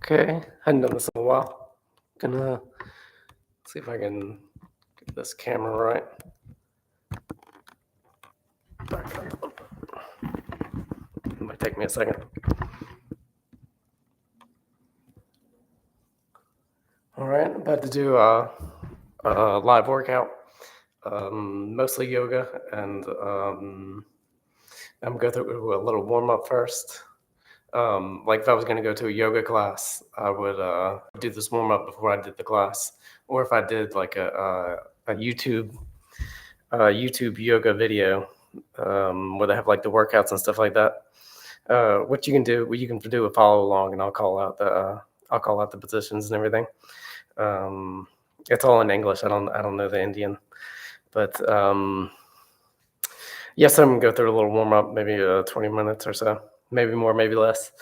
Okay, hadn't done this in a while. Gonna see if I can get this camera right. It might take me a second. All right, about to do a live workout, mostly yoga, and I'm going through a little warm up first. Like if I was going to go to a yoga class, I would do this warm up before I did the class, or if I did like a YouTube yoga video where they have like the workouts and stuff like that. What you can do, you can do a follow along, and I'll call out the positions and everything. It's all in English. I don't know the Indian, but yes, I'm gonna go through a little warm up, maybe 20 minutes or so, maybe more, maybe less,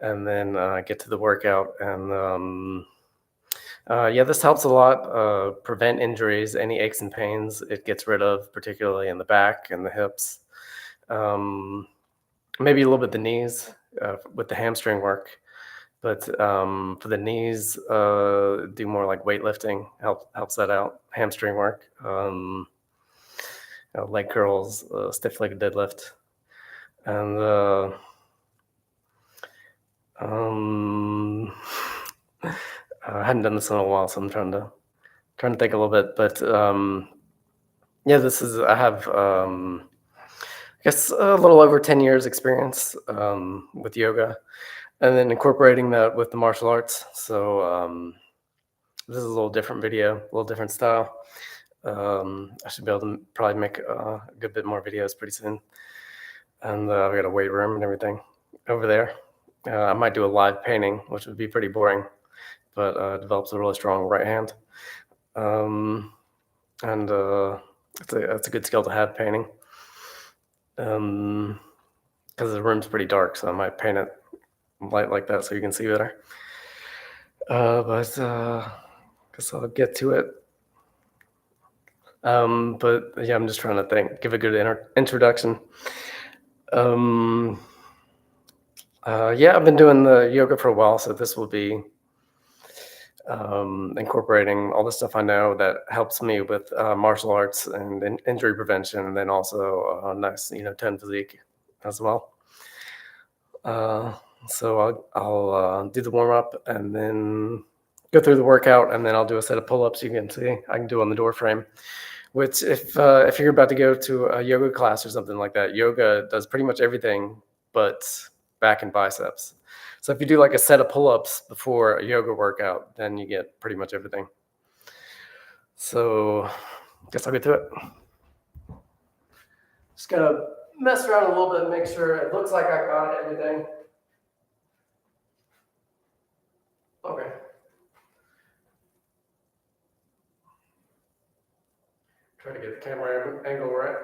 and then get to the workout. And yeah, this helps a lot prevent injuries, any aches and pains. It gets rid of, particularly in the back and the hips. Maybe a little bit the knees with the hamstring work. But for the knees, do more like weightlifting, helps that out. Hamstring work, leg curls, stiff leg deadlift, and um, I hadn't done this in a while, so I'm trying to think a little bit. But yeah, I have I guess a little over 10 years experience with yoga, and then incorporating that with the martial arts. So this is a little different video, a little different style. I should be able to probably make a good bit more videos pretty soon. And we got a weight room and everything over there. I might do a live painting, which would be pretty boring, but develops a really strong right hand. And it's a good skill to have, painting. Because the room's pretty dark, so I might paint it light like that so you can see better. But guess I'll get to it. But yeah, I'm just trying to give a good introduction. Yeah, I've been doing the yoga for a while, so this will be incorporating all the stuff I know that helps me with martial arts and injury prevention, and then also nice, tone physique as well. So I'll do the warm up and then go through the workout, and then I'll do a set of pull-ups. You can see I can do on the door frame. Which, if you're about to go to a yoga class or something like that, yoga does pretty much everything but back and biceps. So if you do like a set of pull-ups before a yoga workout, then you get pretty much everything. So guess I'll get to it. Just gotta mess around a little bit and make sure it looks like I got everything. Okay. Try to get the camera angle right.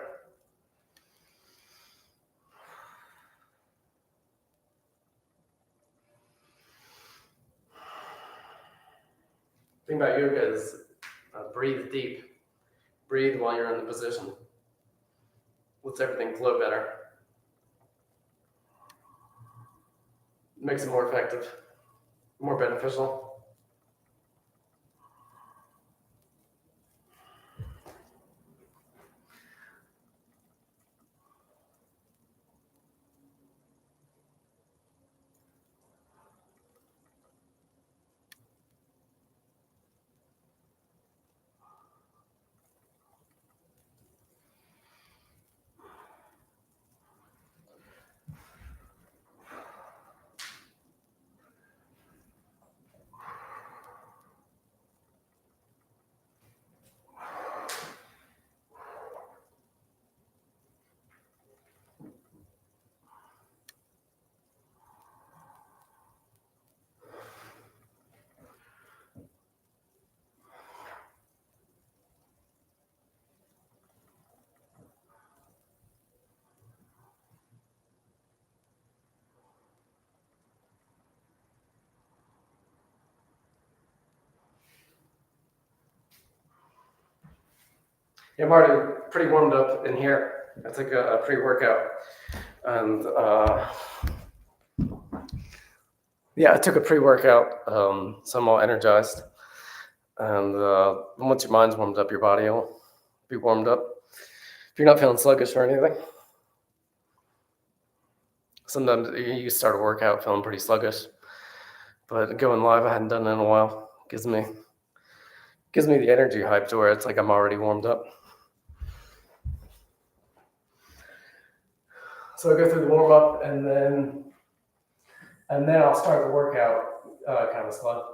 The thing about yoga is breathe deep. Breathe while you're in the position. Lets everything flow better. Makes it more effective, more beneficial. Yeah, I'm already pretty warmed up in here. I took a pre-workout, and Yeah, I took a pre-workout, so I'm all energized. And once your mind's warmed up, your body will be warmed up. If you're not feeling sluggish or anything, sometimes you start a workout feeling pretty sluggish. But going live, I hadn't done it in a while. Gives me the energy hype to where it's like I'm already warmed up. So I go through the warm up, and then I'll start the workout kind of slow.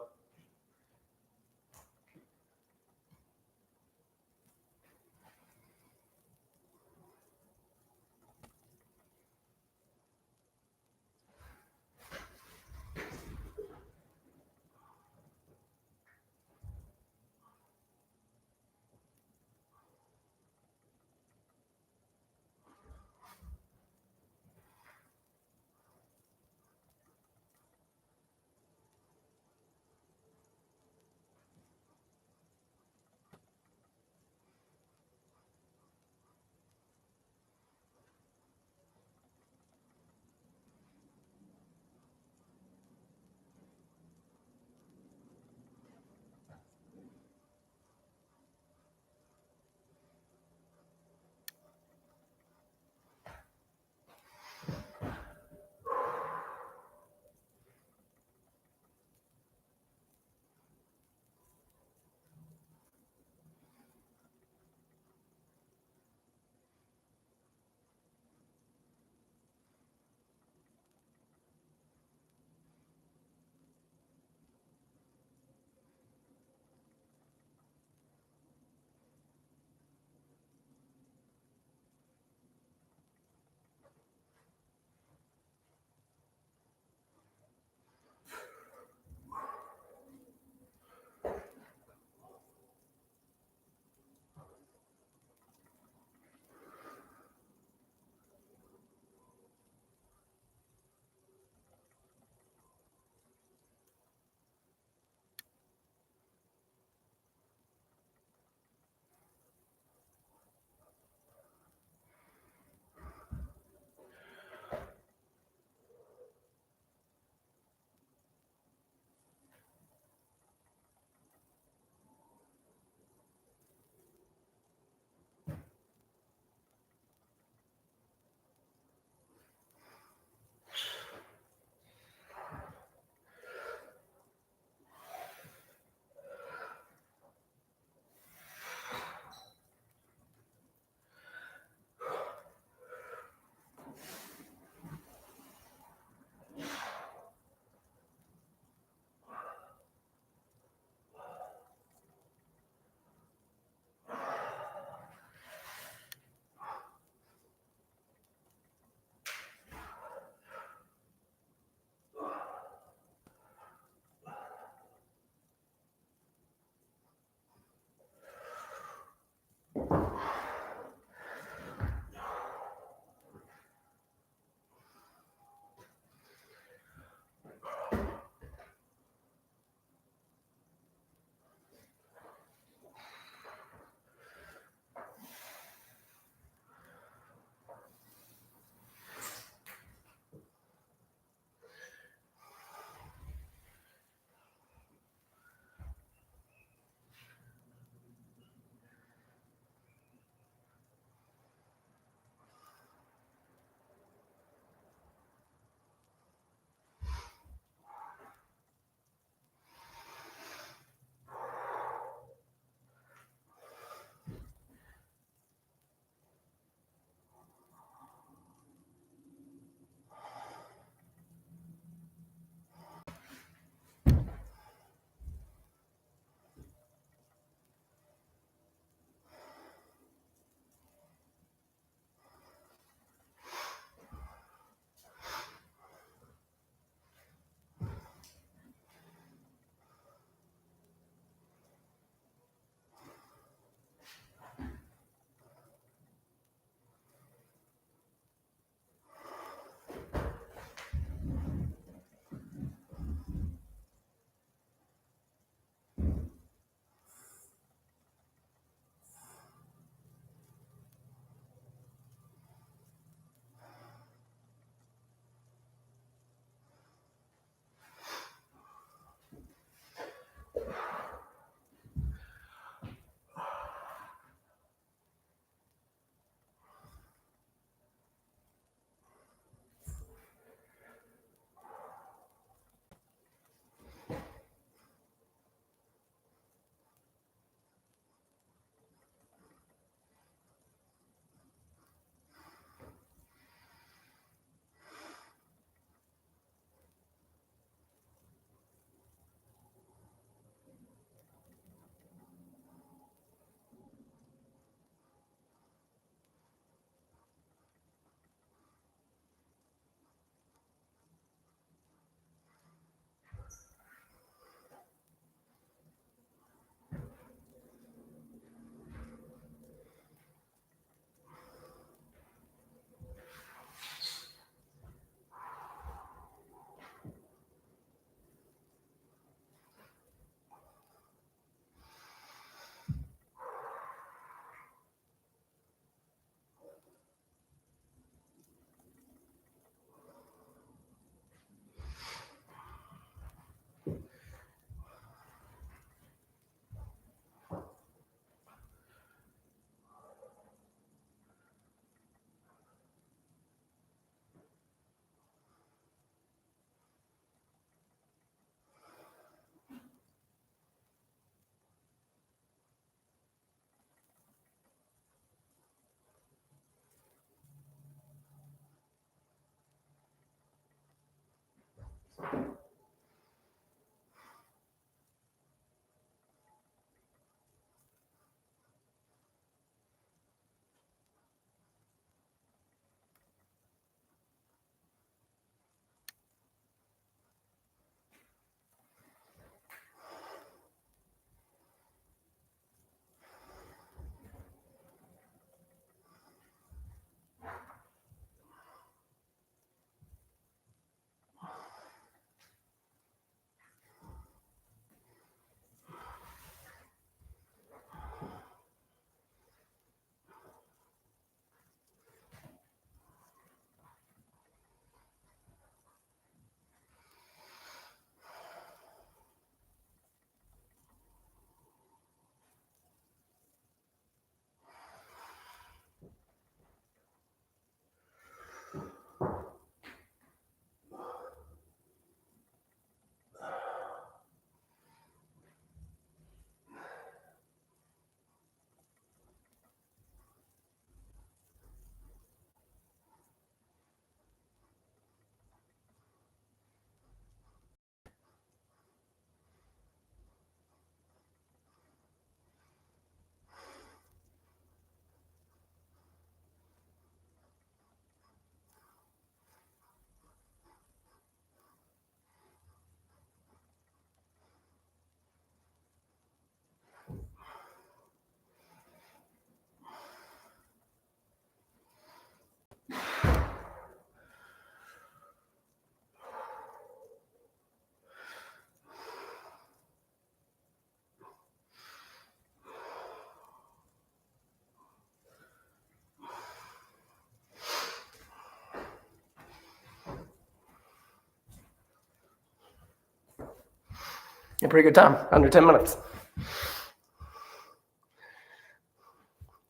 A pretty good time, under 10 minutes.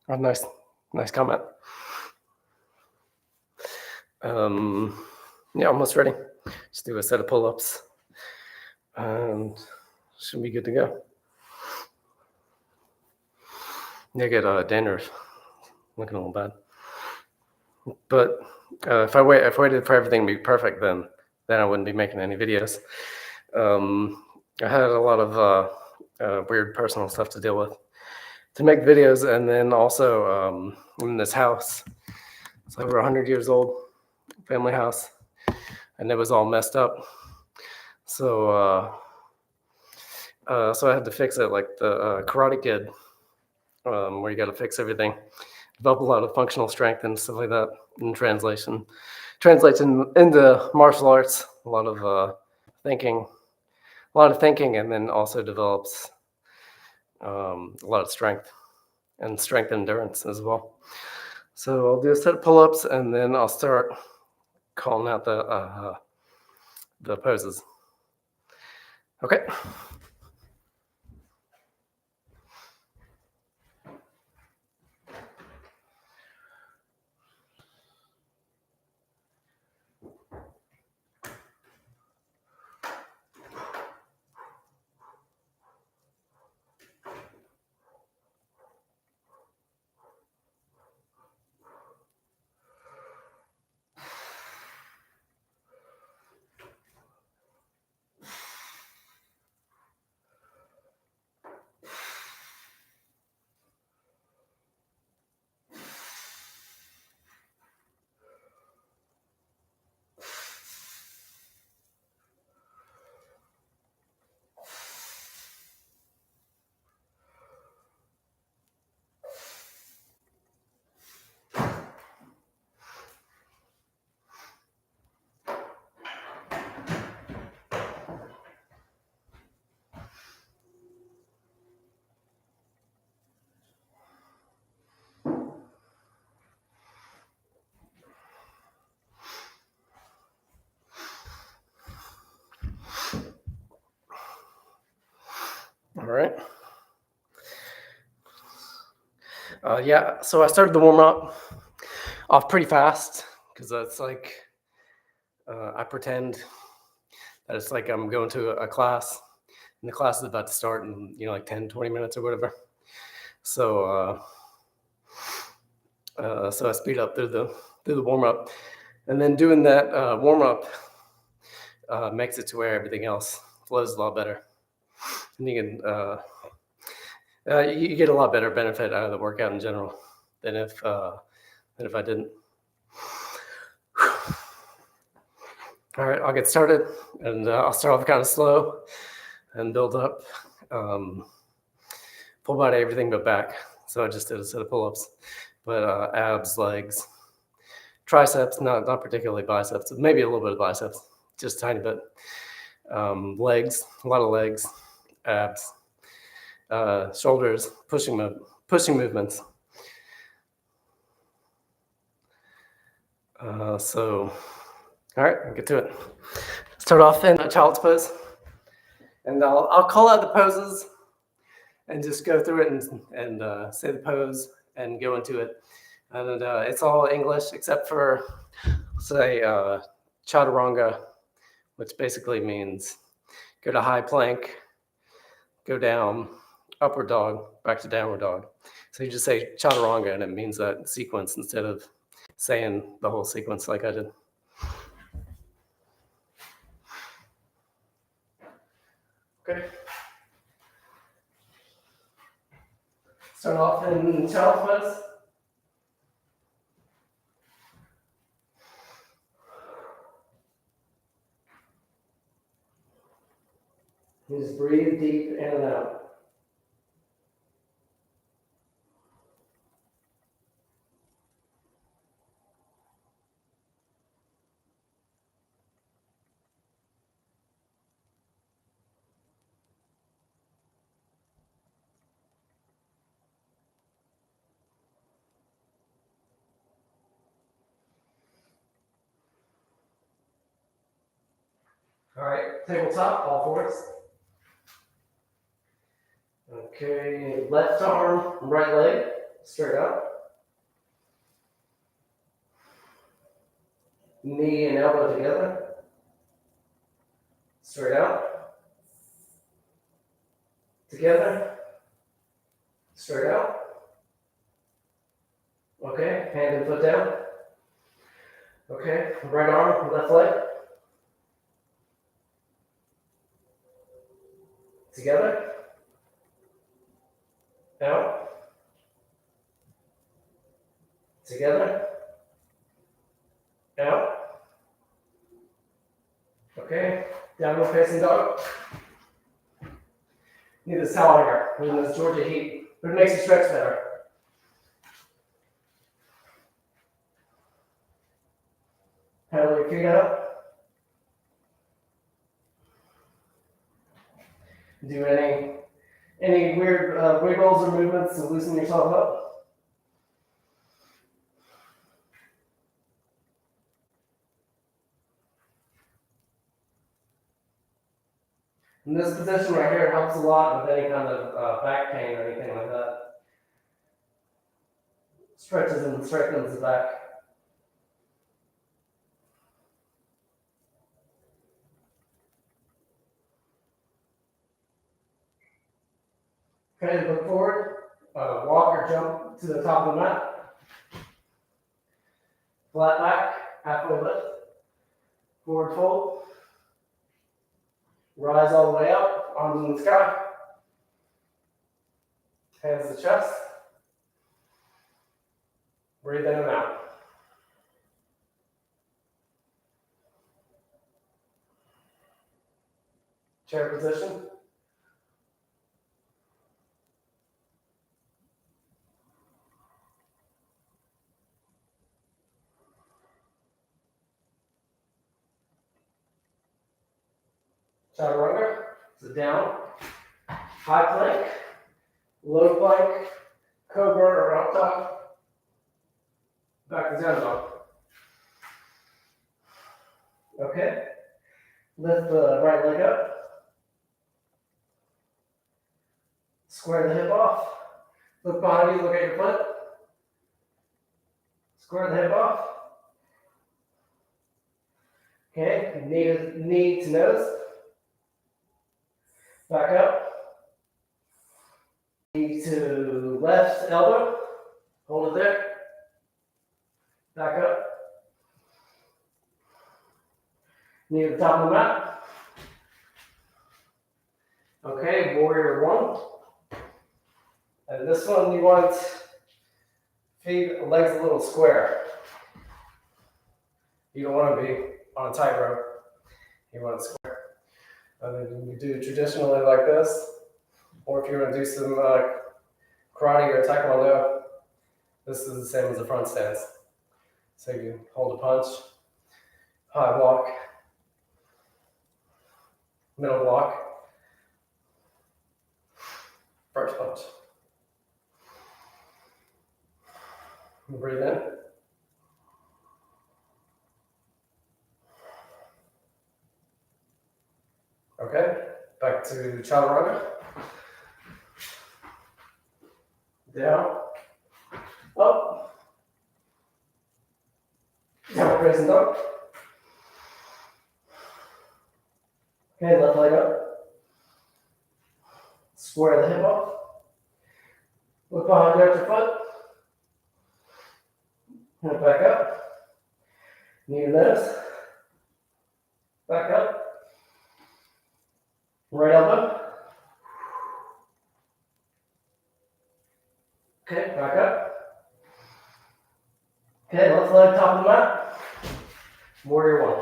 Oh, nice comment. Yeah, almost ready. Just do a set of pull-ups, and should be good to go. Yeah, I get dandruff, looking a little bad. But if I waited for everything to be perfect, then I wouldn't be making any videos. I had a lot of weird personal stuff to deal with to make videos, and then also in this house, it's over 100 years old, family house, and it was all messed up. So so I had to fix it like the Karate Kid, where you got to fix everything, develop a lot of functional strength and stuff like that. In translation, translates into martial arts. A lot of thinking, and then also develops a lot of strength and endurance as well. So I'll do a set of pull-ups, and then I'll start calling out the poses. Okay. All right. Yeah, so I started the warm up off pretty fast because it's like I pretend that it's like I'm going to a class, and the class is about to start in like 10, 20 minutes or whatever. So so I speed up through the warm up, and then doing that warm up makes it to where everything else flows a lot better. And you get a lot better benefit out of the workout in general than if I didn't. All right, I'll get started, and I'll start off kind of slow and build up. Full body, everything but back. So I just did a set of pull-ups, but abs, legs, triceps, not particularly biceps, maybe a little bit of biceps, just a tiny bit. Legs, a lot of legs, abs, shoulders, pushing movements. So, all right, I'll get to it. Start off in a child's pose, and I'll call out the poses and just go through it and say the pose and go into it. And it's all English except for, say, chaturanga, which basically means go to high plank, go down, upward dog, back to downward dog. So you just say chaturanga, and it means that sequence instead of saying the whole sequence like I did. Okay. Start off in child's pose. You just breathe deep in and out. All right, tabletop, all fours. Okay, left arm, right leg, straight out. Knee and elbow together. Straight out. Together. Straight out. Okay, hand and foot down. Okay, right arm, left leg. Together. Out. Together. Out. Okay, downward facing dog. Need this towel here, in this Georgia heat, but it makes you stretch better. Paddle your feet out. Do any weird wiggles or movements to loosen yourself up. And this position right here helps a lot with any kind of back pain or anything like that. Stretches and strengthens the back. Okay, look forward, walk or jump to the top of the mat. Flat back, halfway lift, forward fold. Rise all the way up, arms in the sky. Hands to the chest. Breathe in and out. Chair position. Chaturanga. So down, high plank, low plank, cobra or up dog, back to down dog. Okay, lift the right leg up, square the hip off, look behind you, look at your foot, square the hip off. Okay, knee to nose, back up. Knee to left elbow, hold it there, back up. Knee to the top of the mat. Okay, warrior one. And this one you want feet, legs a little square. You don't want to be on a tightrope. You want it square. And then you do traditionally like this. Or if you want to do some karate or taekwondo, this is the same as a front stance. So you hold a punch, high block, middle block, first punch. Breathe in. Okay, back to chaturanga. Down, up, down, raising dog. Okay, left leg up. Square the hip off. Look behind the extra foot. And back up. Knee to nose. Back up. Right elbow. Okay, back up. Okay, left leg top of the mat. Warrior one.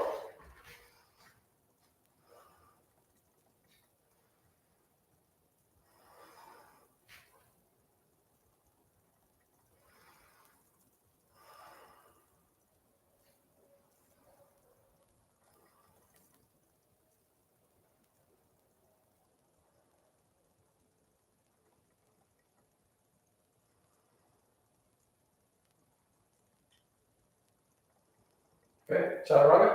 Okay, chaturanga.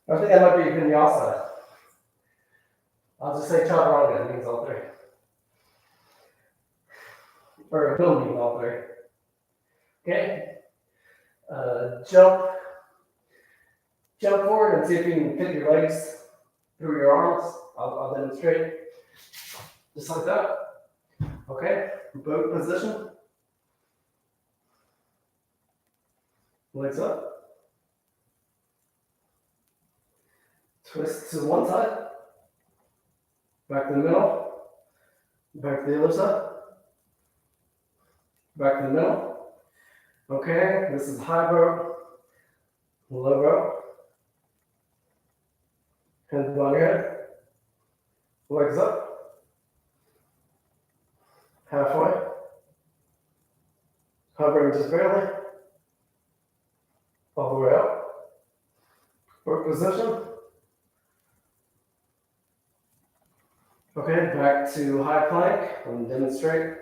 I think that might be a vinyasa. I'll just say chaturanga, it means all three. Or it will mean all three. Okay. Jump forward and see if you can fit your legs through your arms. I'll demonstrate. Just like that. Okay. Boat position. Legs up. Twist to one side. Back to the middle. Back to the other side. Back to the middle. Okay. This is high boat. Low boat. Hands on your head. Legs up. Halfway. Hovering just barely. All the way up. Boat position. Okay, back to high plank. I'm gonna demonstrate.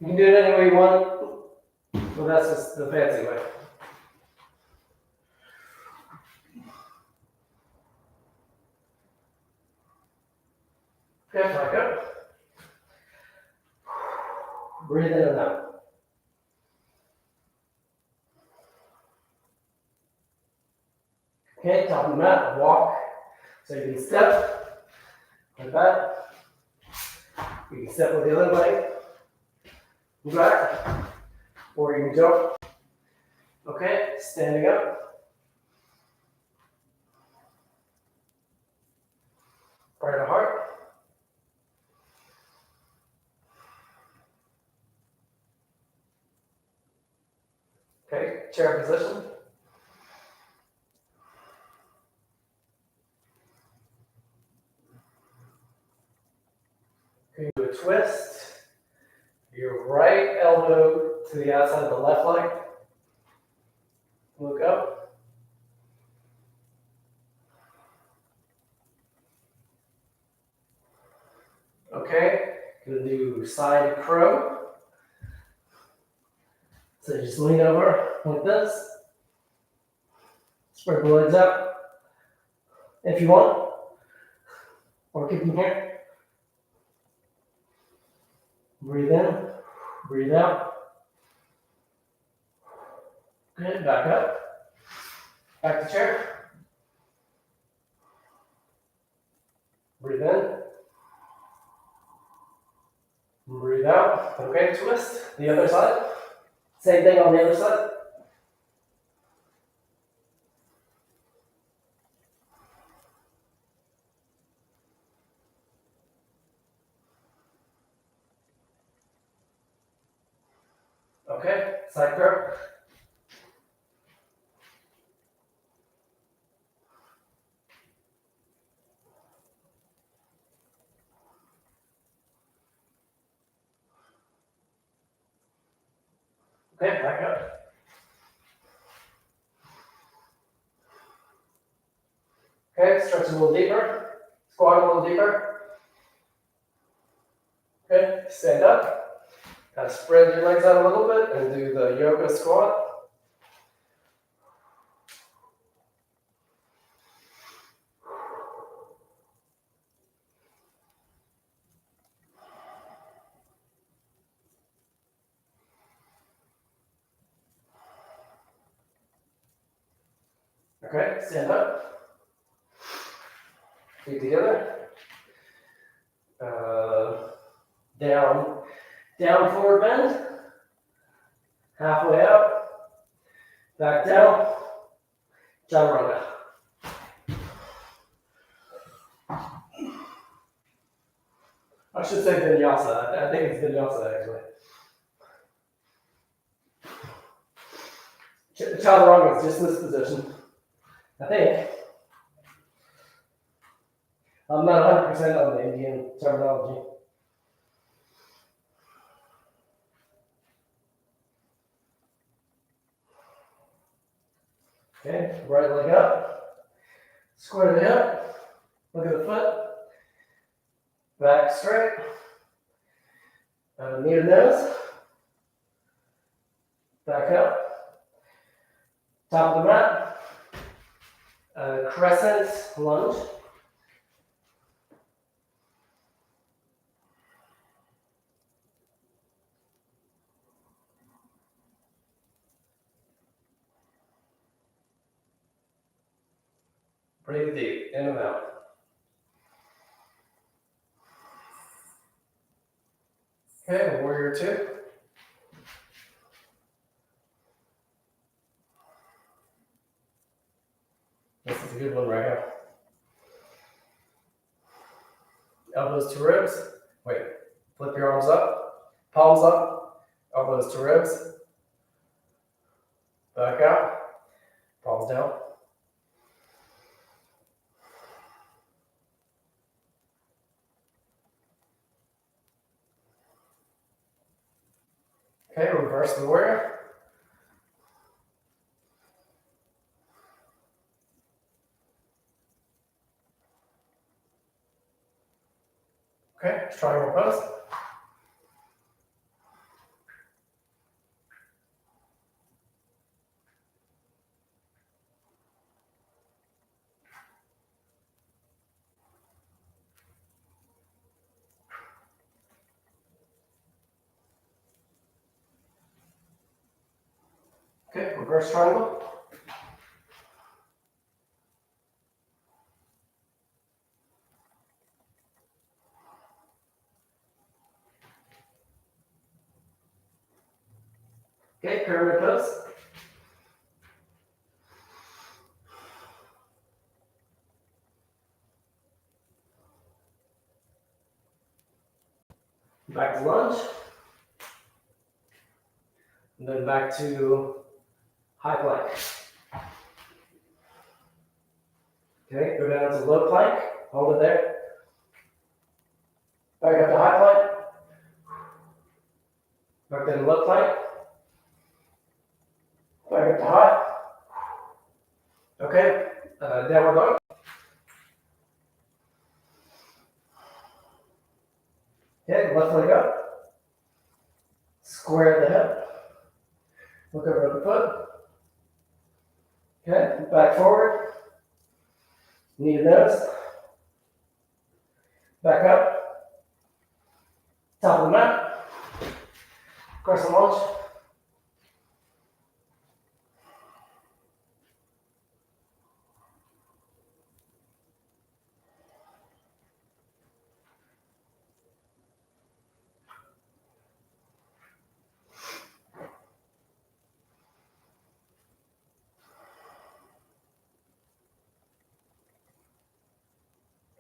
You can do it any way you want. Well, that's just the fancy way. Okay, back up. Breathe in and out. Okay, top of the mat, walk. So you can step like that. You can step with the other leg. Go back. Or you can jump. Okay, standing up. Right to heart. Okay, chair position. Okay, do a twist. Your right elbow to the outside of the left leg. Look up. Okay, gonna do side crow. So just lean over like this. Spread the legs out if you want, or keep them here. Breathe in, breathe out. Good, back up. Back to chair. Breathe in. Okay, twist. The other side. Same thing on the other side. Okay, side curl. Okay, back up. Okay, stretch a little deeper. Squat a little deeper. Okay, stand up. Kind of spread your legs out a little bit and do the yoga squat. Okay, stand up. Feet together. Down, down forward bend. Halfway up. Back down. Chaturanga. I should say vinyasa. I think it's vinyasa actually. Chaturanga is just this position. I think. I'm not 100% on the Indian terminology. Okay, right leg up. Square the hip. Look at the foot. Back straight. Knee to nose. Back up. Top of the mat. Crescent lunge. Breathe deep, in and out. Okay, warrior two. This is a good one right here. Elbows to ribs. Wait, flip your arms up. Palms up. Elbows to ribs. Back out. Palms down. Okay, reverse the warrior. Okay, triangle pose. Okay, reverse triangle. Okay, pyramid pose. Back to lunge. And then back to high plank. Okay, go down to low plank. Hold it there. Back up to high plank. Back down to low plank. Back up to high. Okay, downward dog. Okay, left leg up. Square the hip. Look over at the foot. Okay, back forward. Knee to nose. Back up. Top of the mat. Crescent lunge.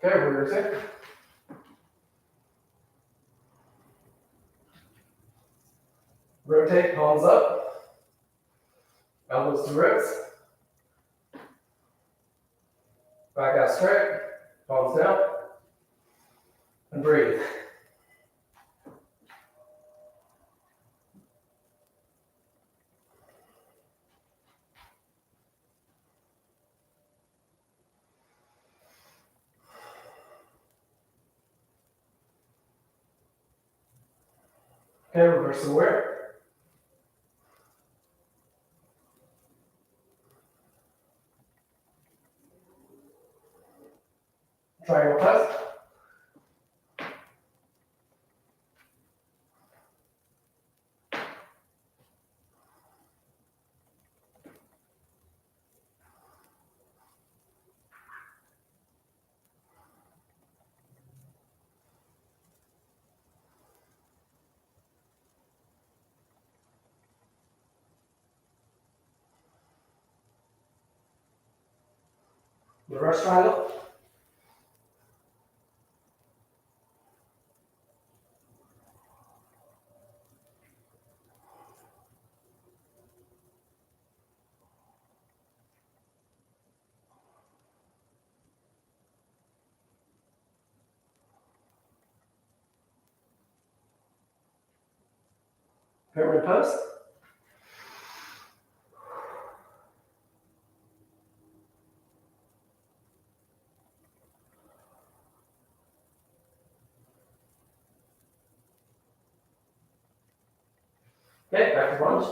Okay, we're good. Rotate, palms up, elbows to ribs. Back out straight, palms down, and breathe. Okay, reverse the wear. Triangle test. Reverse triangle. Pyramid pose. Okay, back to lunge.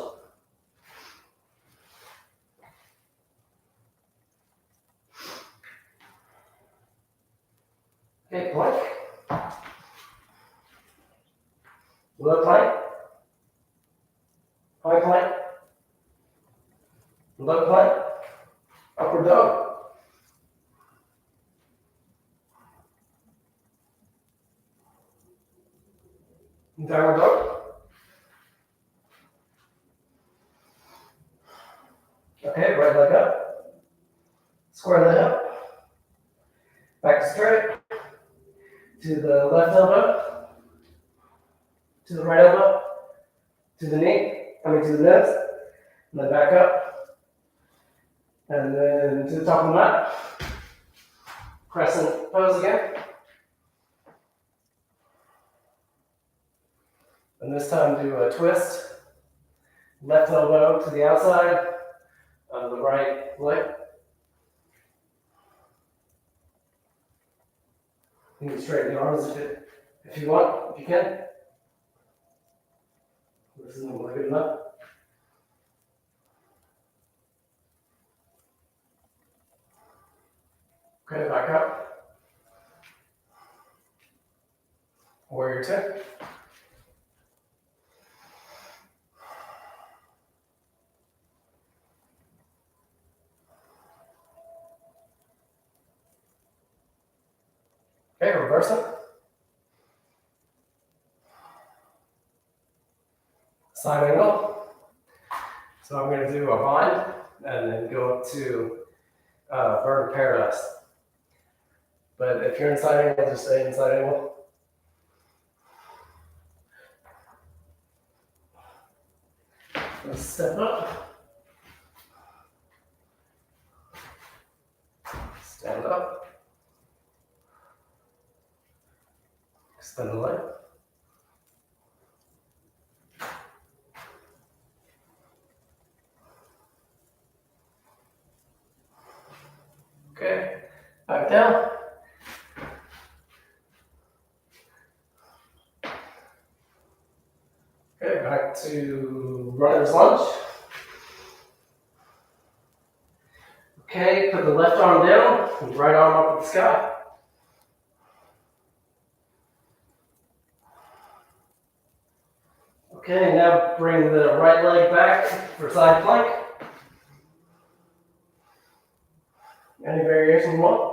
Okay, plank. Low plank. High plank. Low plank. Upward dog. Downward dog. Okay, right leg up. Square leg up. Back straight. To the left elbow. To the right elbow. To the knee. To the nose. And then back up. And then to the top of the mat. Crescent pose again. And this time do a twist. Left elbow to the outside of the right leg. You can straighten the arms if you want, if you can. This isn't really good enough. Okay, back up. Warrior two. Okay, reverse it. Side angle. So I'm going to do a bind and then go up to bird of paradise. But if you're in side angle, just stay in side angle. Let's step up. Stand up. Extend the leg. Okay, back down. Okay, back to runner's lunge. Okay, put the left arm down, and right arm up at the sky. Okay, now bring the right leg back for side plank. Any variation you want.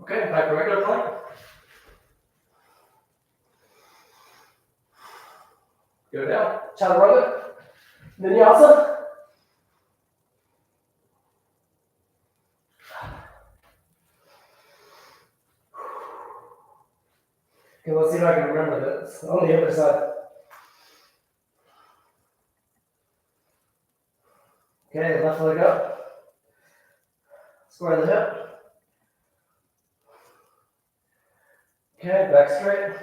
Okay, back to regular plank. Go down, chaturanga, vinyasa. Okay, let's see if I can remember this. On the other side. Okay, left leg up. Square the hip. Okay, back straight.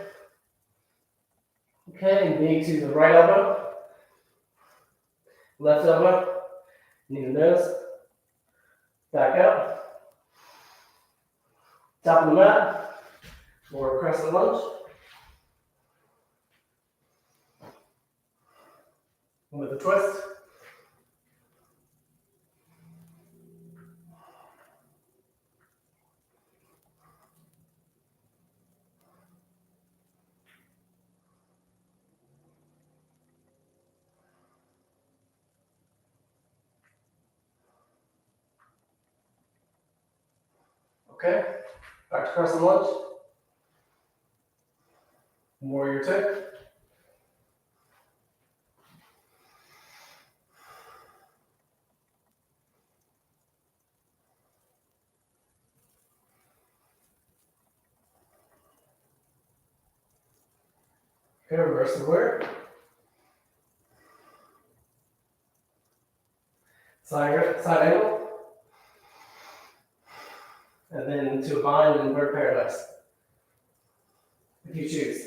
Okay, knee to the right elbow. Left elbow. Knee to nose. Back up. Top of the mat. Or crescent lunge. With a twist. Okay, back to crescent lunge. Warrior two. Okay, reverse the warrior. Side angle. And then to a bind and inverted paradise. If you choose.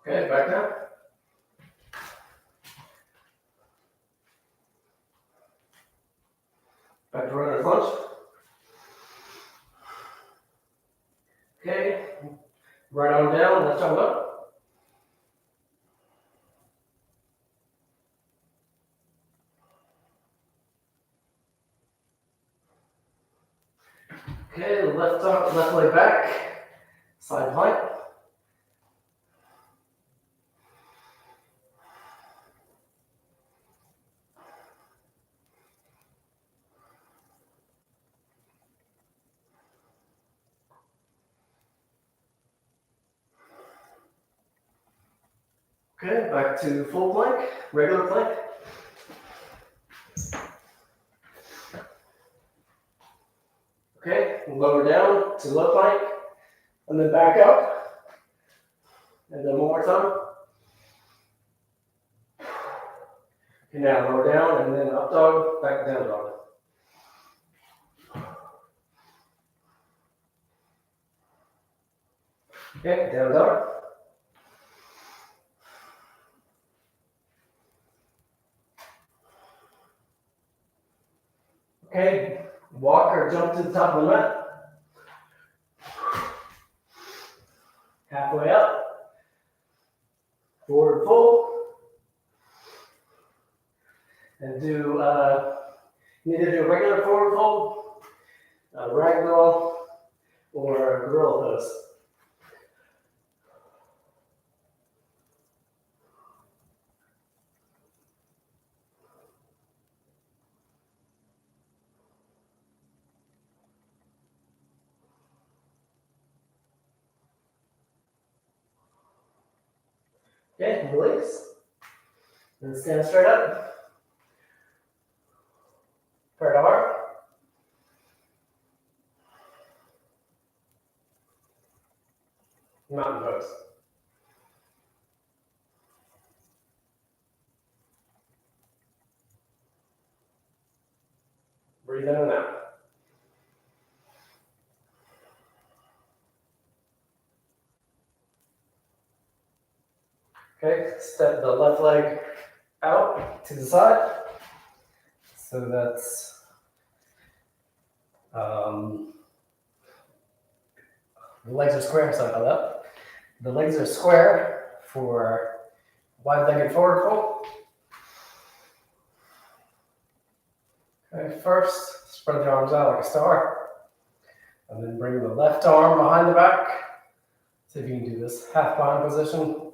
Okay, back down. Back to runner's lunge. Okay, right arm down, left arm up. Okay, left leg back, side plank. Okay, back to full plank, regular plank. Okay, lower down to low plank, and then back up. And then one more time. Okay, now lower down, and then up dog, back down dog. Okay, down dog. Okay, walk or jump to the top of the mat. Halfway up. Forward fold. And do either do a regular forward fold, a ragdoll, or a gorilla pose. Okay, release. And stand straight up. Parallel heart. Mountain pose. Breathe in and out. Okay, step the left leg out to the side. So that's the legs are square, sorry about that. The legs are square for wide-legged forward fold. Okay, first, spread the arms out like a star. And then bring the left arm behind the back. See if you can do this half bind position.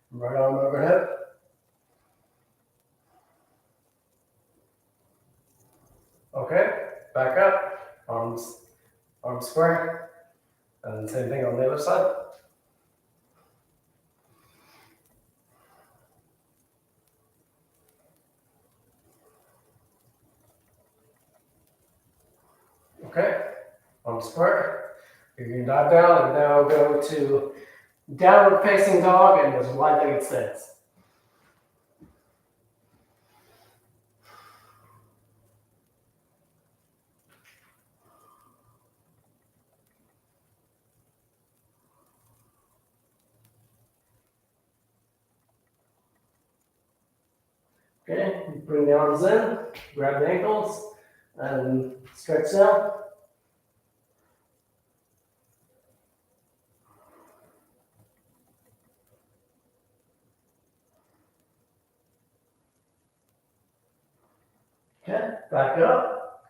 Right arm overhead. Okay, back up, arms square. And then same thing on the other side. Okay, arms square. You can dive down and now go to downward facing dog and this wide-legged stance. Okay, bring the arms in, grab the ankles, and stretch down. Okay, back up.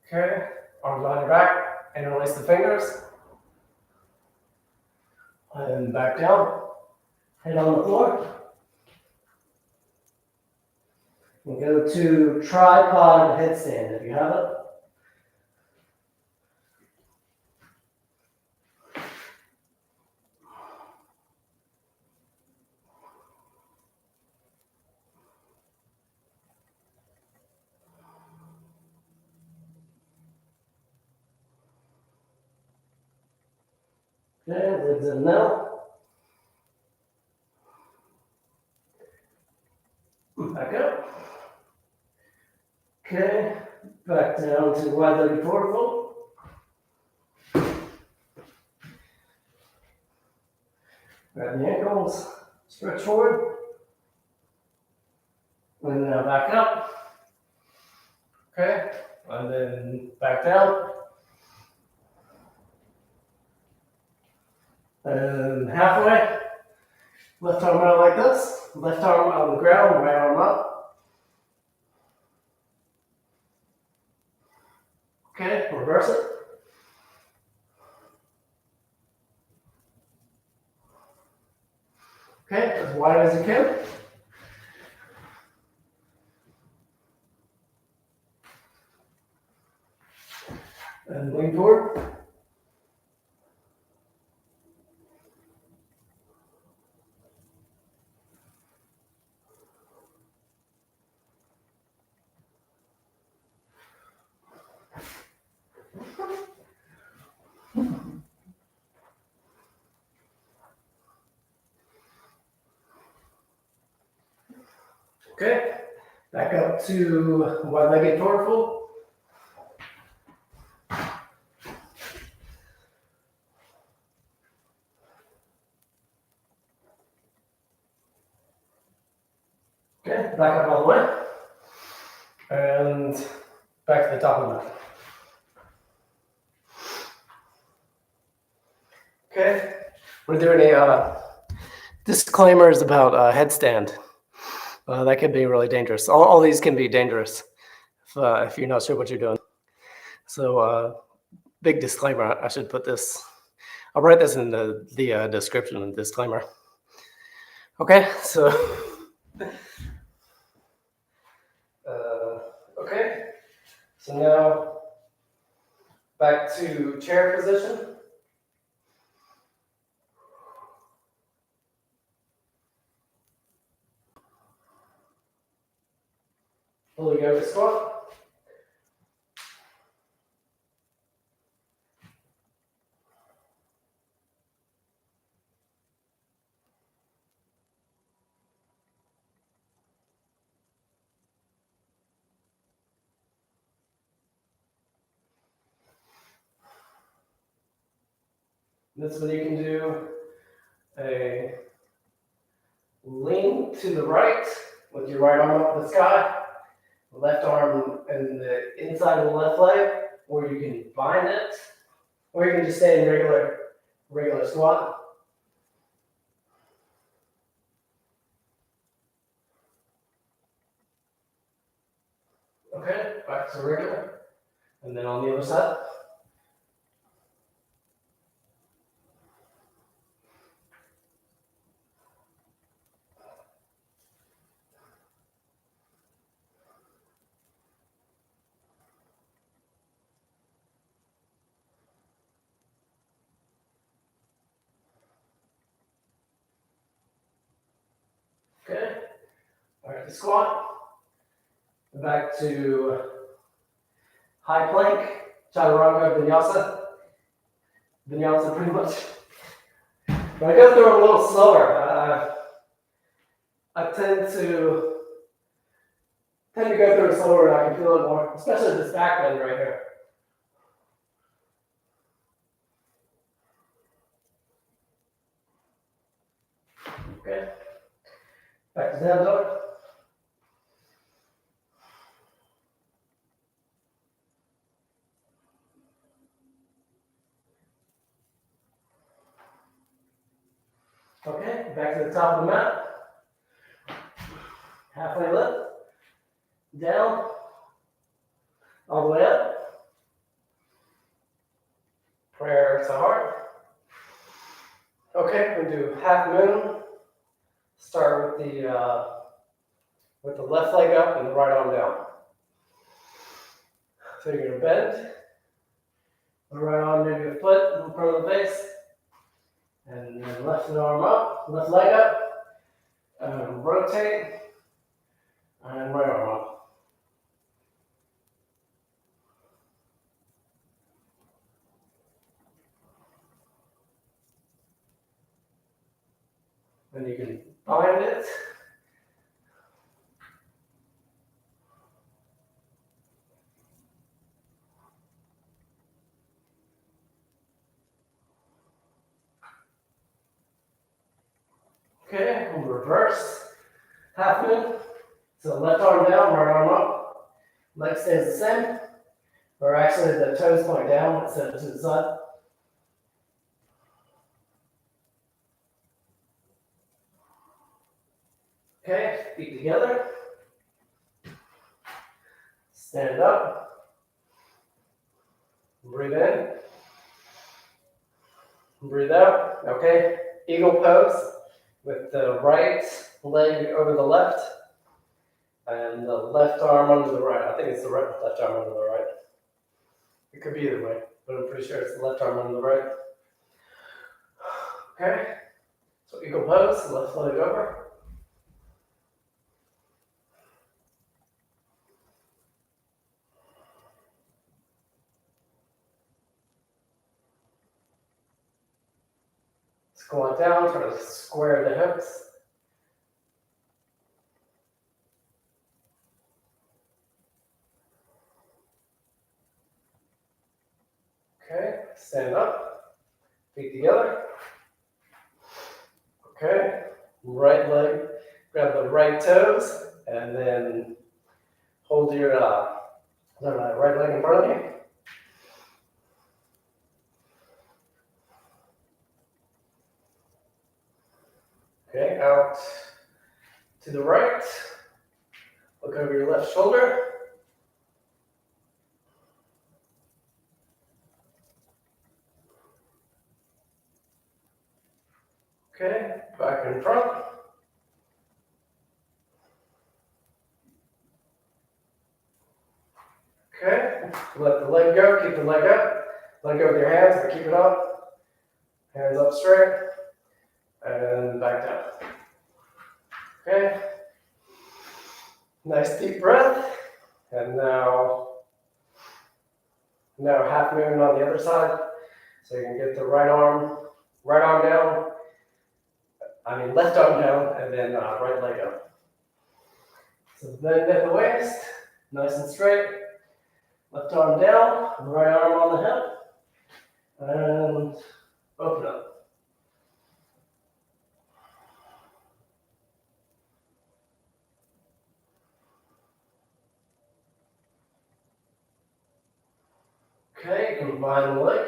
Okay, arms behind your back, interlace the fingers. And back down, head on the floor. And go to tripod headstand if you have it. Okay, legs in now. Back up. Okay, back down to wide-legged forward fold. Grab the ankles, stretch forward. And now back up. Okay, and then back down. And halfway. Left arm out like this. Left arm on the ground, right arm up. Okay, reverse it. Okay, as wide as you can. And lean forward. Okay, back up to wide-legged forward fold. Okay, back up all the way. And back to the top of the mat. Okay, we're doing a disclaimers about headstand. That could be really dangerous. All these can be dangerous if you're not sure what you're doing. So big disclaimer, I should put this. I'll write this in the description and disclaimer. Okay, so okay, so now back to chair position. Fully yoga squat. This one you can do a lean to the right with your right arm up in the sky, left arm in the inside of the left leg, or you can bind it, or you can just stay in regular squat. Okay, back to regular. And then on the other side. Okay. All right, the squat. Back to high plank, chaturanga vinyasa. Vinyasa pretty much. But I go through it a little slower. I tend to go through it slower and I can feel it more, especially this back bend right here. Okay. Back to down dog. Okay, back to the top of the mat. Halfway lift. Down. All the way up. Prayer to heart. Okay, we're gonna do half moon. Start with the left leg up and the right arm down. So you're gonna bend. The right arm maybe a foot in front of the face. And then left arm up, left leg up. And rotate. And right arm up. Then you can bind it. Okay, we'll reverse. Half moon. So left arm down, right arm up. Leg stays the same. Or actually the toes point down instead of to the side. Okay, feet together. Stand up. Breathe in. Breathe out. Okay, eagle pose with the right leg over the left and the left arm under the right. I think it's the left arm under the right. It could be either way, but I'm pretty sure it's the left arm under the right. Okay, so eagle pose, left leg over. Squat down, try to square the hips. Okay, stand up, feet together. Okay, right leg, grab the right toes, and then hold your right leg in front of you. Okay, out to the right. Look over your left shoulder. Okay, back in front. Okay, let the leg go, keep the leg up. Let go with your hands, but keep it up. Hands up straight. And back down. Okay. Nice deep breath. And now half moon on the other side. So you can get the right arm down. Left arm down, and then right leg up. So bend at the waist, nice and straight. Left arm down, right arm on the hip, and open up. Okay, combine the leg.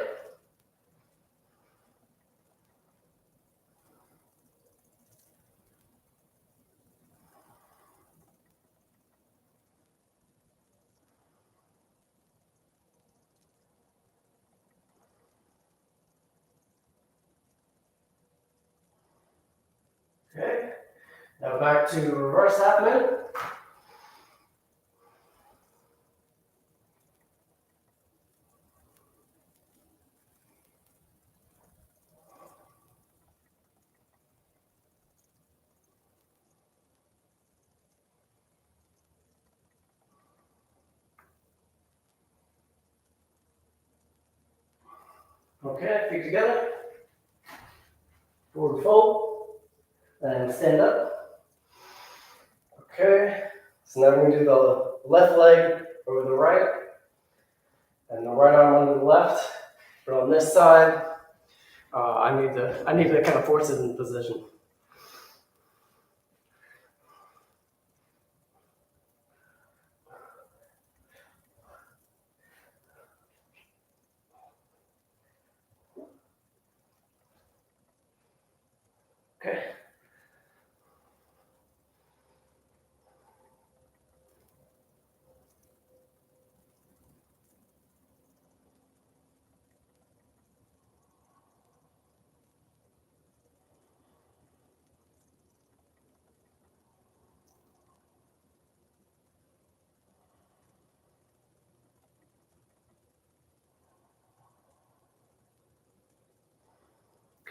Now back to reverse half minute. Okay, feet together. Forward fold. And stand up. Okay, so now we're going to do the left leg over the right. And the right arm under the left. But on this side, I need to kind of force it in position. Okay.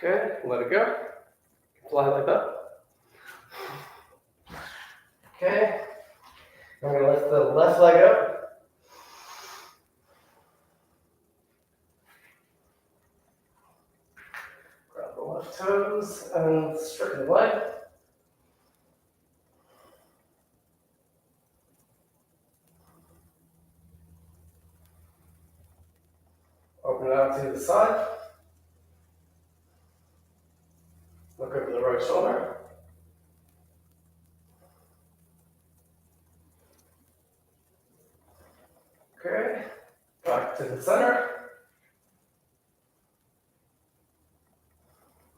Okay, let it go. Fly like that. Okay, I'm going to lift the left leg up. Grab the left toes and straighten the leg. Open it out to the side. Look over the right shoulder. Okay, back to the center.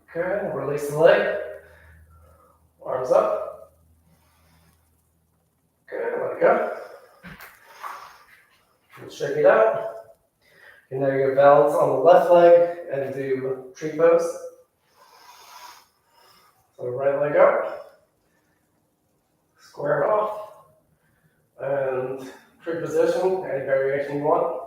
Okay, release the leg. Arms up. Okay, let it go. And shake it out. And now you're going to balance on the left leg and do tree pose. So right leg up. Square it off. And tree position, any variation you want.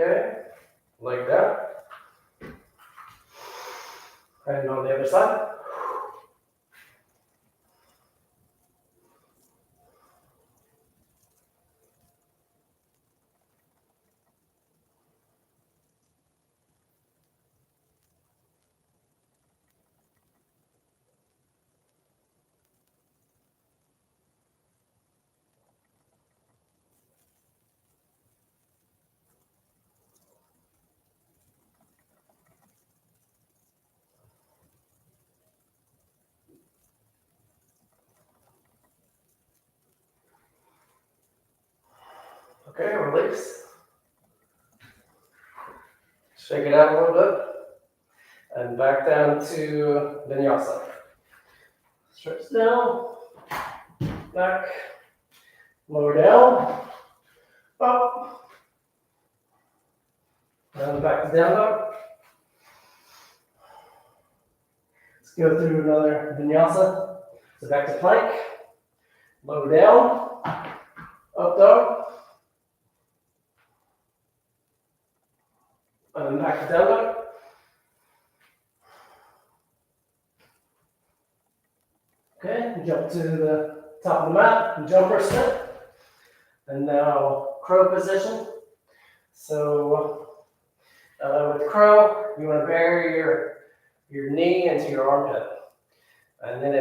Okay, leg down. And on the other side. Okay, release. Shake it out a little bit. And back down to vinyasa. Stretch down. Back. Lower down. Up. And back to down dog. Let's go through another vinyasa. So back to plank. Lower down. Up dog. And then back to down dog. Okay, jump to the top of the mat, jumper step. And now crow position. So with crow, you want to bury your knee into your armpit. And then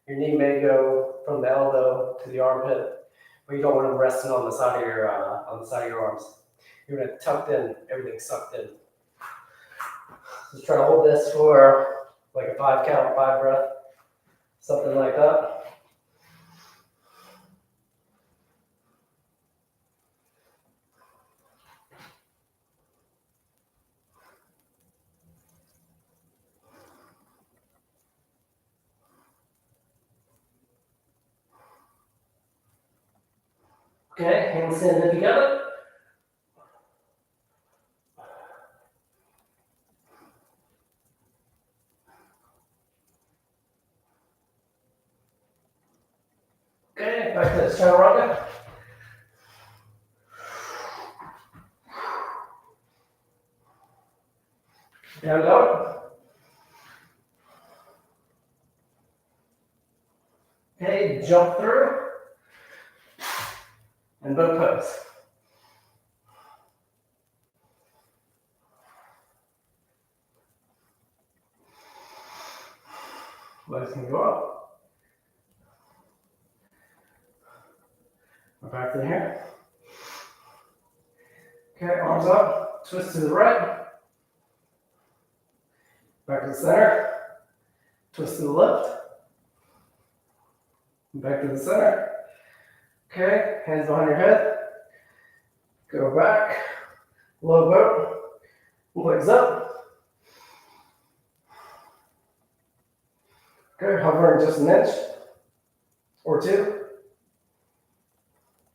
your knee may go from the elbow to the armpit, but you don't want them resting on the side of your arms. You're going to tuck in, everything sucked in. Just try to hold this for like a 5 count, 5 breath, something like that. Okay, handstand if you got it. Okay, back to the chaturanga. Down dog. Okay, jump through and boat pose. Legs can go up. We're back to here. Okay, arms up, twist to the right. Back to the center. Twist to the left. Back to the center. Okay, hands behind your head. Go back. Low boat. Legs up. Okay, hovering just an inch or two.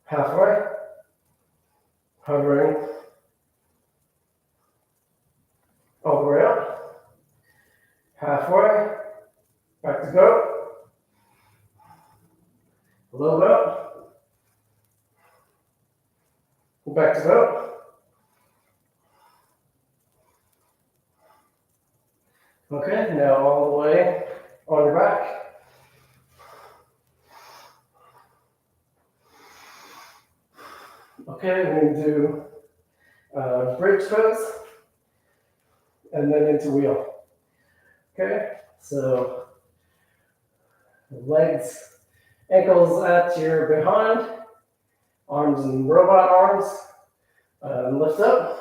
Halfway. Hovering all the way up. Halfway. Back to boat. Low boat. Back to boat. Okay, now all the way on your back. Okay, we're going to do bridge pose and then into wheel. Okay, so legs, ankles at your behind, arms and robot arms, lift up.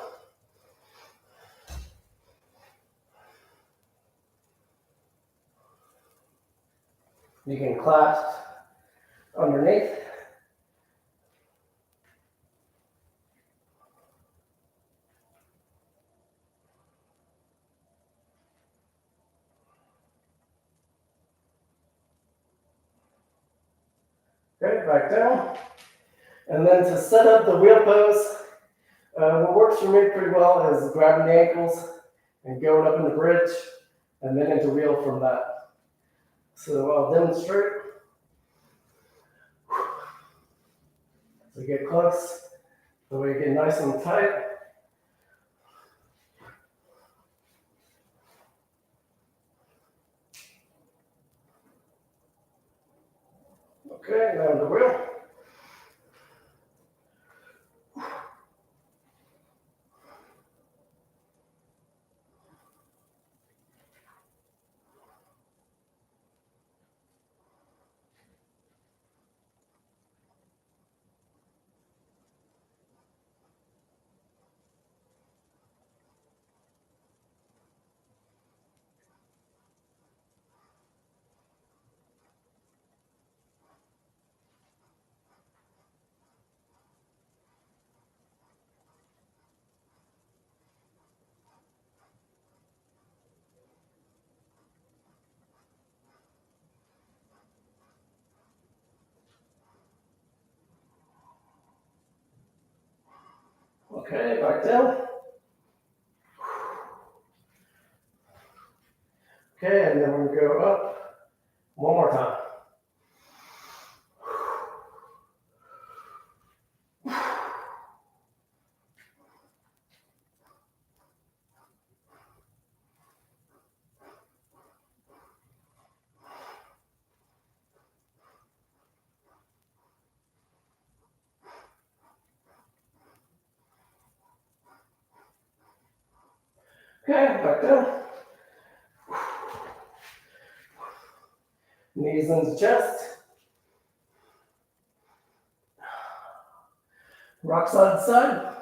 You can clasp underneath. Okay, back down. And then to set up the wheel pose, what works for me pretty well is grabbing the ankles and going up in the bridge and then into wheel from that. So I'll demonstrate. So get close, so we get nice and tight. Okay, now the wheel. Okay, back down. Okay, and then we're gonna go up one more time. Okay, back down. Knees into chest. Rock side to side.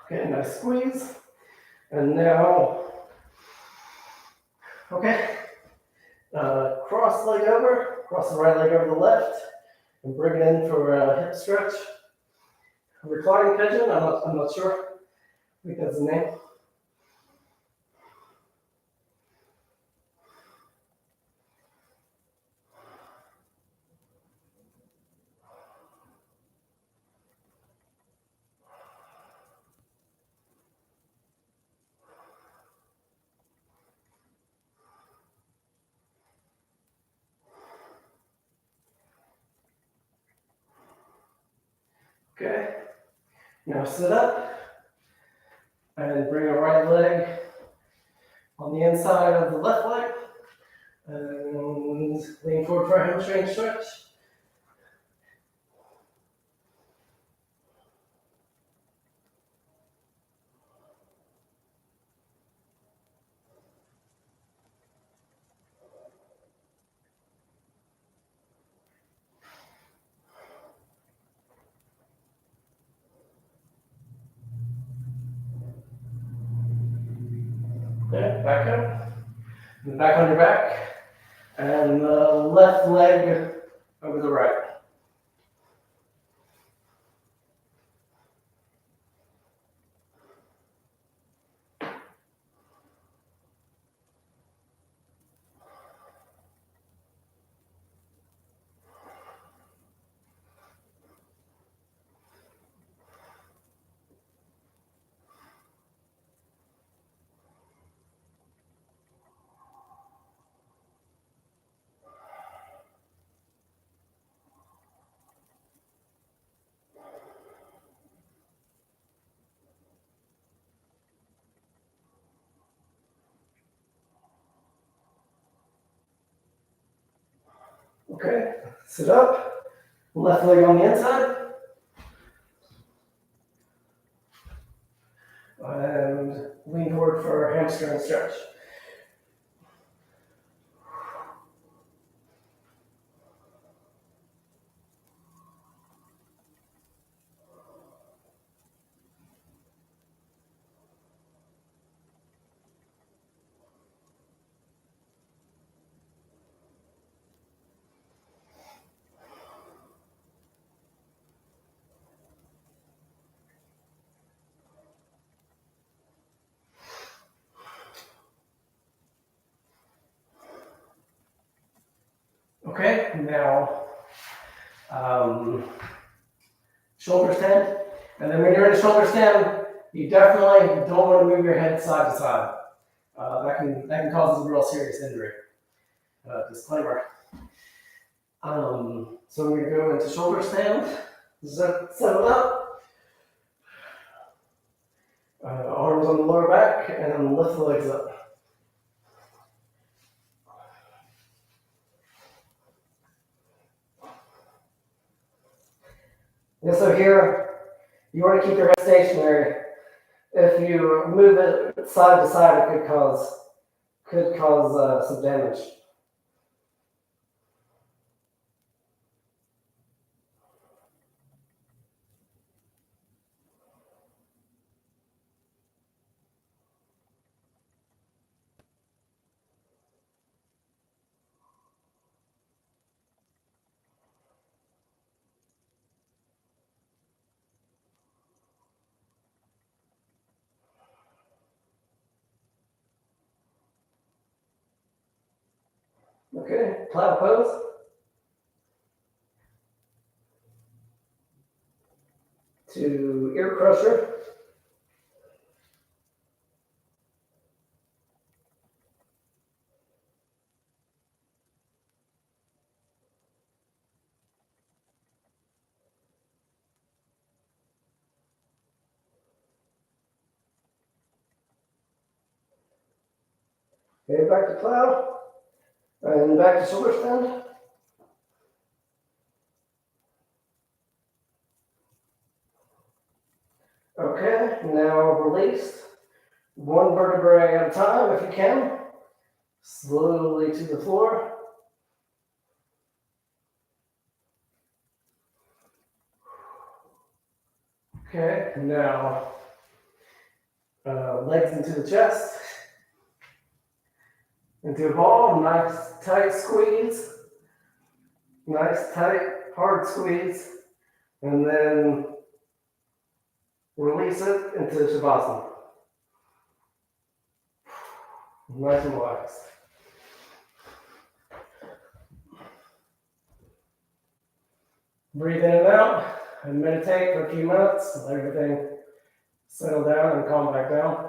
Okay, nice squeeze. And now, okay, cross leg over, cross the right leg over the left, and bring it in for a hip stretch. Reclining pigeon, I'm not sure I think that's the name. Okay. Now sit up and bring your right leg on the inside of the left leg and lean forward for a hamstring stretch. Okay, back up. And back on your back. And the left leg over the right. Okay, sit up. Left leg on the inside. And lean forward for a hamstring stretch. Okay, now shoulder stand. And then when you're in a shoulder stand, you definitely don't want to move your head side to side. That can cause a real serious injury. Disclaimer. So we're going to go into shoulder stand. Settle up. Arms on the lower back and lift the legs up. And so here, you want to keep your head stationary. If you move it side to side, it could cause some damage. Okay, cloud pose. To ear crusher. Okay, back to cloud. And back to shoulder stand. Okay, now release. One vertebrae at a time if you can. Slowly to the floor. Okay, now legs into the chest. Into a ball, nice tight squeeze. Nice tight hard squeeze. And then Release it into Shavasana. Nice and relaxed. Breathe in and out and meditate for a few minutes. Let everything settle down and calm back down.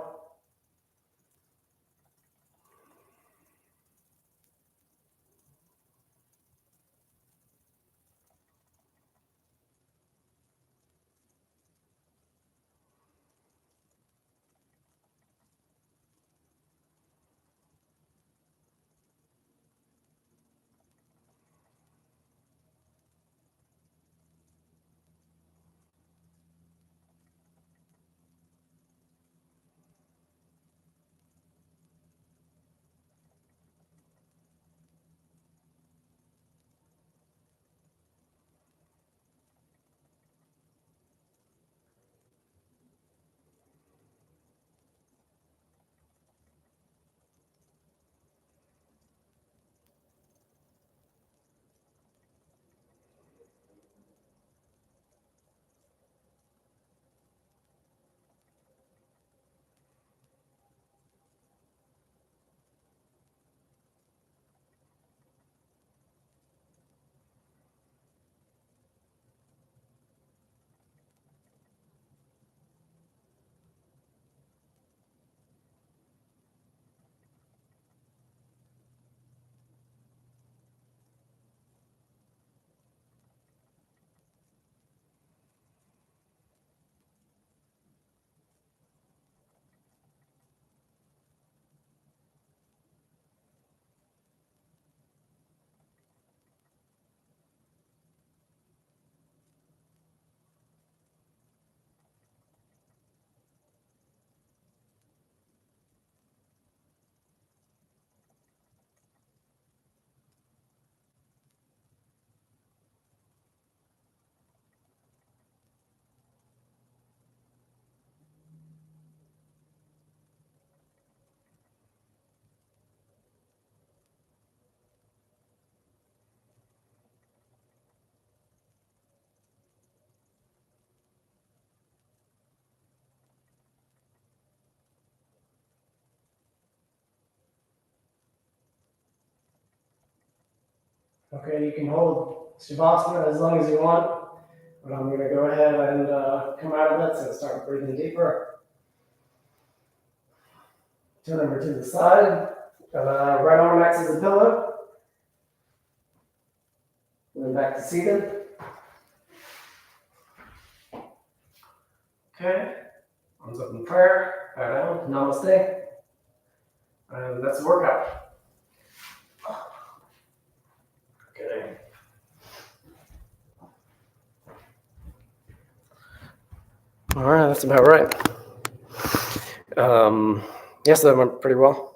Okay, you can hold Shavasana as long as you want, but I'm going to go ahead and come out of it, so start breathing deeper. Turn over to the side. Right arm acts as a pillow. And then back to seated. Okay, arms up in prayer, bow down, namaste. And that's the workout. Okay. All right, that's about right. Yes, that went pretty well.